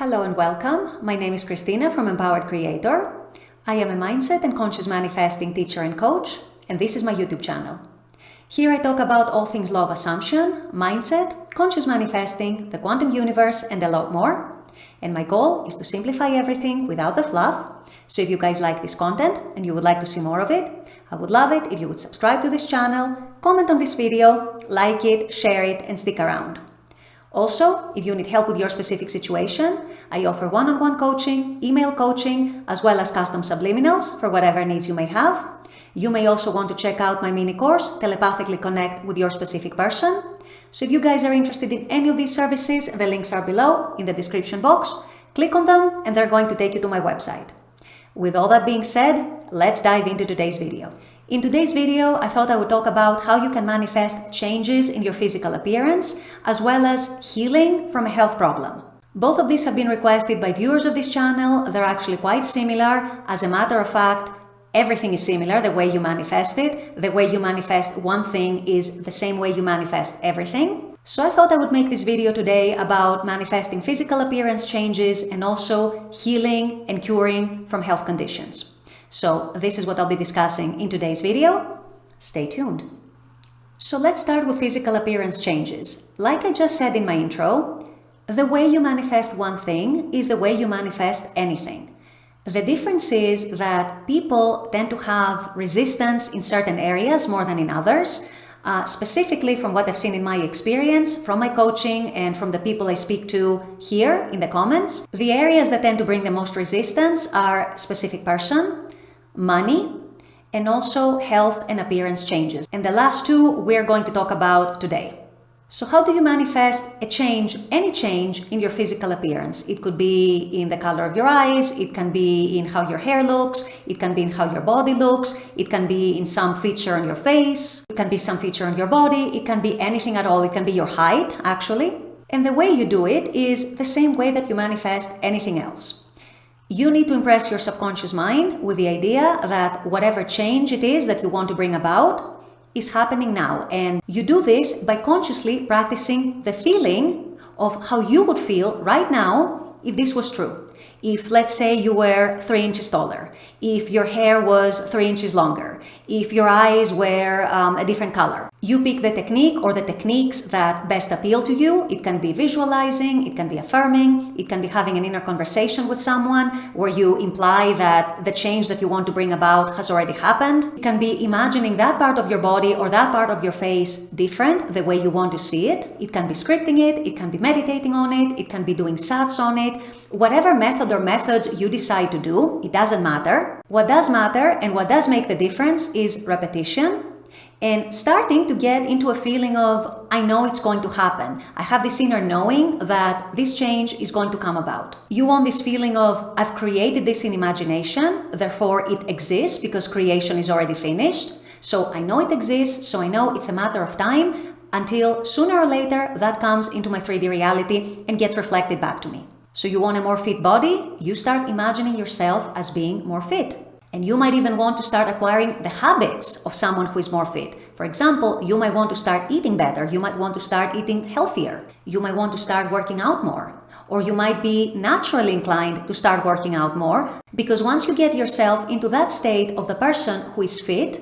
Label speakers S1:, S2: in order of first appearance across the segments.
S1: Hello and welcome. My name is Christina from Empowered Creator. I am a mindset and conscious manifesting teacher and coach, and this is my YouTube channel. Here I talk about all things law of assumption, mindset, conscious manifesting, the quantum universe, and a lot more. And my goal is to simplify everything without the fluff. So if you guys like this content and you would like to see more of it, I would love it if you would subscribe to this channel, comment on this video, like it, share it, and stick around. Also, if you need help with your specific situation, I offer one-on-one coaching, email coaching, as well as custom subliminals for whatever needs you may have. You may also want to check out my mini course, Telepathically Connect with Your Specific Person. So if you guys are interested in any of these services, the links are below in the description box. Click on them and they're going to take you to my website. With all that being said, let's dive into today's video. In today's video, I thought I would talk about how you can manifest changes in your physical appearance, as well as healing from a health problem. Both of these have been requested by viewers of this channel. They're actually quite similar. As a matter of fact, everything is similar, the way you manifest it. The way you manifest one thing is the same way you manifest everything. So I thought I would make this video today about manifesting physical appearance changes and also healing and curing from health conditions. So this is what I'll be discussing in today's video. Stay tuned. So let's start with physical appearance changes. Like I just said in my intro, the way you manifest one thing is the way you manifest anything. The difference is that people tend to have resistance in certain areas more than in others. Specifically from what I've seen in my experience, from my coaching, and from the people I speak to here in the comments, the areas that tend to bring the most resistance are specific person, money, and also health and appearance changes. And the last two we're going to talk about today. So how do you manifest a change, any change in your physical appearance? It could be in the color of your eyes, it can be in how your hair looks, it can be in how your body looks, it can be in some feature on your face, it can be some feature on your body, it can be anything at all, it can be your height actually. And the way you do it is the same way that you manifest anything else. You need to impress your subconscious mind with the idea that whatever change it is that you want to bring about is happening now. And you do this by consciously practicing the feeling of how you would feel right now if this was true. If, let's say, you were 3 inches taller, if your hair was 3 inches longer, if your eyes were a different color. You pick the technique or the techniques that best appeal to you. It can be visualizing, it can be affirming, it can be having an inner conversation with someone where you imply that the change that you want to bring about has already happened. It can be imagining that part of your body or that part of your face different, the way you want to see it. It can be scripting it can be meditating on it can be doing sats on it. Whatever method or methods you decide to do, it doesn't matter. What does matter and what does make the difference is repetition and starting to get into a feeling of, I know it's going to happen. I have this inner knowing that this change is going to come about. You want this feeling of, I've created this in imagination, therefore it exists because creation is already finished. So I know it exists, so I know it's a matter of time until sooner or later that comes into my 3D reality and gets reflected back to me. So you want a more fit body? You start imagining yourself as being more fit. And you might even want to start acquiring the habits of someone who is more fit. For example, you might want to start eating better. You might want to start eating healthier. You might want to start working out more. Or you might be naturally inclined to start working out more. Because once you get yourself into that state of the person who is fit,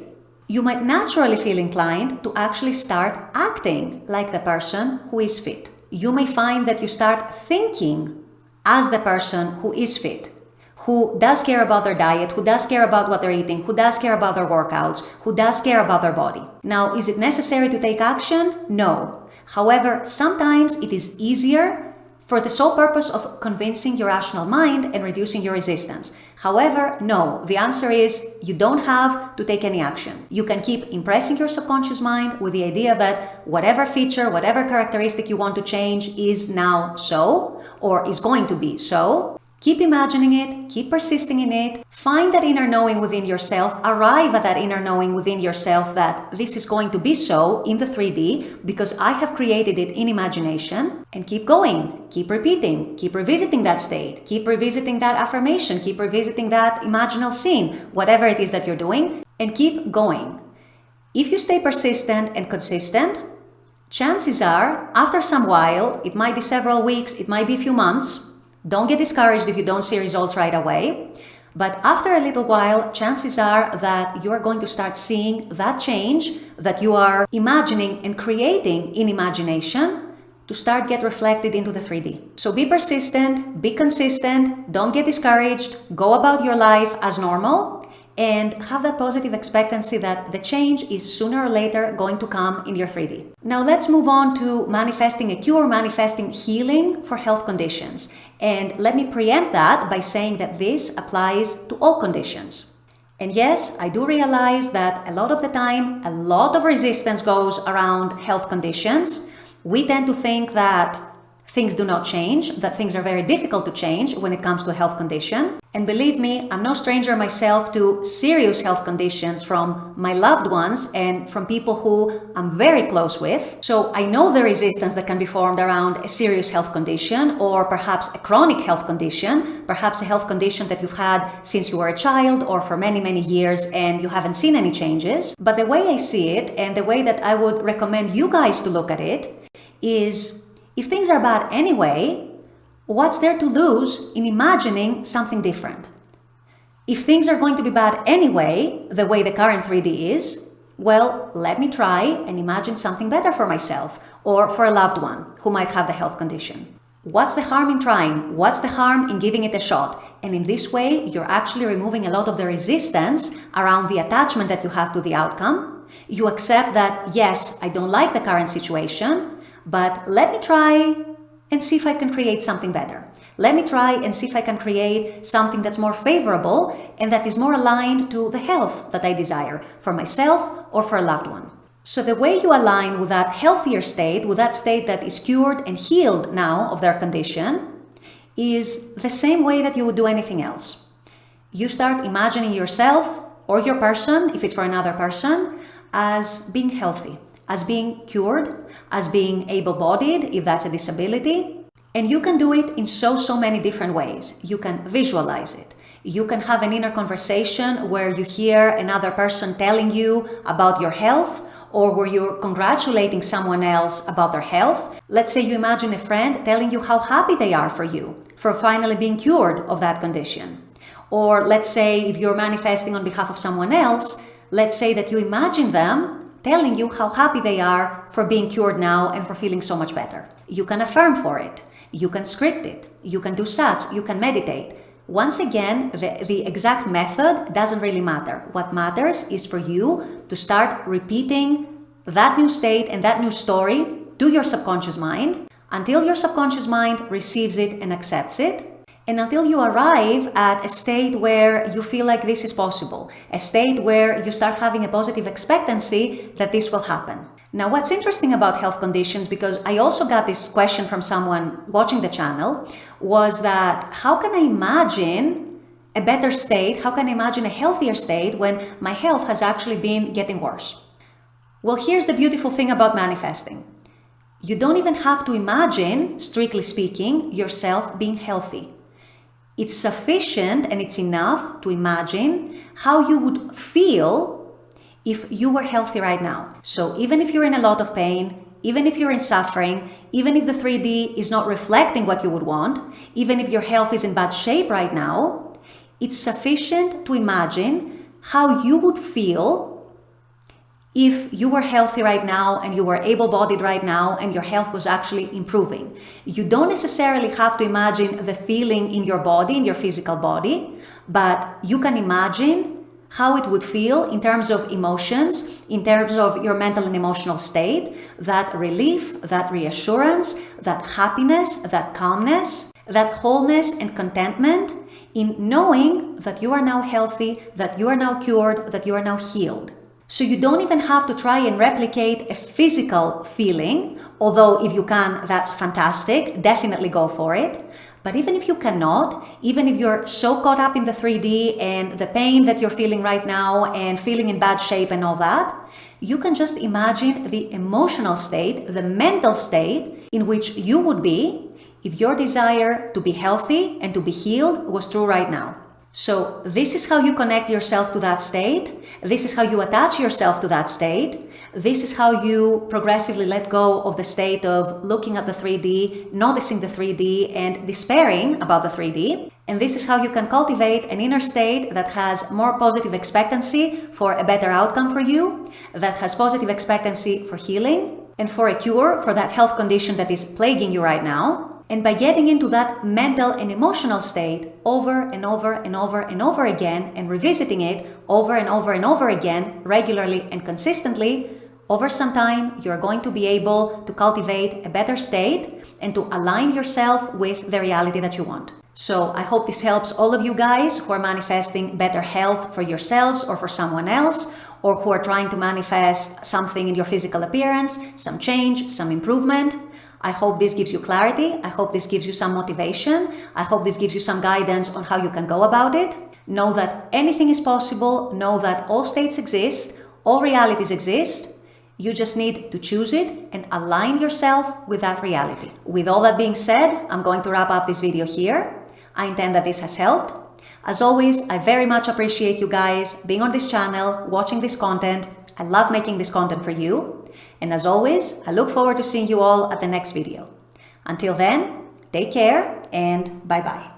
S1: you might naturally feel inclined to actually start acting like the person who is fit. You may find that you start thinking as the person who is fit, who does care about their diet, who does care about what they're eating, who does care about their workouts, who does care about their body. Now, is it necessary to take action? No. However, sometimes it is easier for the sole purpose of convincing your rational mind and reducing your resistance. However, no, the answer is you don't have to take any action. You can keep impressing your subconscious mind with the idea that whatever feature, whatever characteristic you want to change is now so, or is going to be so. Keep imagining it, keep persisting in it, find that inner knowing within yourself, arrive at that inner knowing within yourself that this is going to be so in the 3D because I have created it in imagination, and keep going, keep repeating, keep revisiting that state, keep revisiting that affirmation, keep revisiting that imaginal scene, whatever it is that you're doing, and keep going. If you stay persistent and consistent, chances are, after some while, it might be several weeks, it might be a few months, Don't get discouraged if you don't see results right away. But after a little while, chances are that you are going to start seeing that change that you are imagining and creating in imagination to start get reflected into the 3D. So be persistent, be consistent, don't get discouraged, go about your life as normal, and have that positive expectancy that the change is sooner or later going to come in your 3D. Now let's move on to manifesting a cure, manifesting healing for health conditions. And let me preempt that by saying that this applies to all conditions. And yes, I do realize that a lot of the time, a lot of resistance goes around health conditions. We tend to think that things do not change, that things are very difficult to change when it comes to a health condition. And believe me, I'm no stranger myself to serious health conditions from my loved ones and from people who I'm very close with. So I know the resistance that can be formed around a serious health condition, or perhaps a chronic health condition, perhaps a health condition that you've had since you were a child or for many, many years and you haven't seen any changes. But the way I see it, and the way that I would recommend you guys to look at it, is if things are bad anyway, what's there to lose in imagining something different? If things are going to be bad anyway, the way the current 3D is, well, let me try and imagine something better for myself or for a loved one who might have the health condition. What's the harm in trying? What's the harm in giving it a shot? And in this way, you're actually removing a lot of the resistance around the attachment that you have to the outcome. You accept that, yes, I don't like the current situation, but let me try and see if I can create something better. Let me try and see if I can create something that's more favorable and that is more aligned to the health that I desire for myself or for a loved one. So the way you align with that healthier state, with that state that is cured and healed now of their condition, is the same way that you would do anything else. You start imagining yourself or your person, if it's for another person, as being healthy, as being cured, as being able-bodied, if that's a disability. And you can do it in so many different ways. You can visualize it. You can have an inner conversation where you hear another person telling you about your health, or where you're congratulating someone else about their health. Let's say you imagine a friend telling you how happy they are for you, for finally being cured of that condition. Or let's say if you're manifesting on behalf of someone else, let's say that you imagine them telling you how happy they are for being cured now and for feeling so much better. You can affirm for it. You can script it. You can do sats. You can meditate. Once again, the exact method doesn't really matter. What matters is for you to start repeating that new state and that new story to your subconscious mind until your subconscious mind receives it and accepts it. And until you arrive at a state where you feel like this is possible, a state where you start having a positive expectancy that this will happen. Now, what's interesting about health conditions, because I also got this question from someone watching the channel, was that how can I imagine a better state? How can I imagine a healthier state when my health has actually been getting worse? Well, here's the beautiful thing about manifesting. You don't even have to imagine, strictly speaking, yourself being healthy. It's sufficient and it's enough to imagine how you would feel if you were healthy right now. So even if you're in a lot of pain, even if you're in suffering, even if the 3D is not reflecting what you would want, even if your health is in bad shape right now, it's sufficient to imagine how you would feel if you were healthy right now and you were able-bodied right now and your health was actually improving. You don't necessarily have to imagine the feeling in your body, in your physical body, but you can imagine how it would feel in terms of emotions, in terms of your mental and emotional state, that relief, that reassurance, that happiness, that calmness, that wholeness and contentment in knowing that you are now healthy, that you are now cured, that you are now healed. So you don't even have to try and replicate a physical feeling, although if you can, that's fantastic, definitely go for it. But even if you cannot, even if you're so caught up in the 3D and the pain that you're feeling right now and feeling in bad shape and all that, you can just imagine the emotional state, the mental state in which you would be if your desire to be healthy and to be healed was true right now. So this is how you connect yourself to that state. This is how you attach yourself to that state. This is how you progressively let go of the state of looking at the 3D, noticing the 3D, and despairing about the 3D. And this is how you can cultivate an inner state that has more positive expectancy for a better outcome for you, that has positive expectancy for healing, and for a cure for that health condition that is plaguing you right now. And by getting into that mental and emotional state over and over and over and over again, and revisiting it over and over and over again, regularly and consistently, over some time, you're going to be able to cultivate a better state and to align yourself with the reality that you want. So I hope this helps all of you guys who are manifesting better health for yourselves or for someone else, or who are trying to manifest something in your physical appearance, some change, some improvement. I hope this gives you clarity. I hope this gives you some motivation. I hope this gives you some guidance on how you can go about it. Know that anything is possible. Know that all states exist. All realities exist. You just need to choose it and align yourself with that reality. With all that being said, I'm going to wrap up this video here. I intend that this has helped. As always, I very much appreciate you guys being on this channel, watching this content. I love making this content for you. And as always, I look forward to seeing you all at the next video. Until then, take care and bye-bye.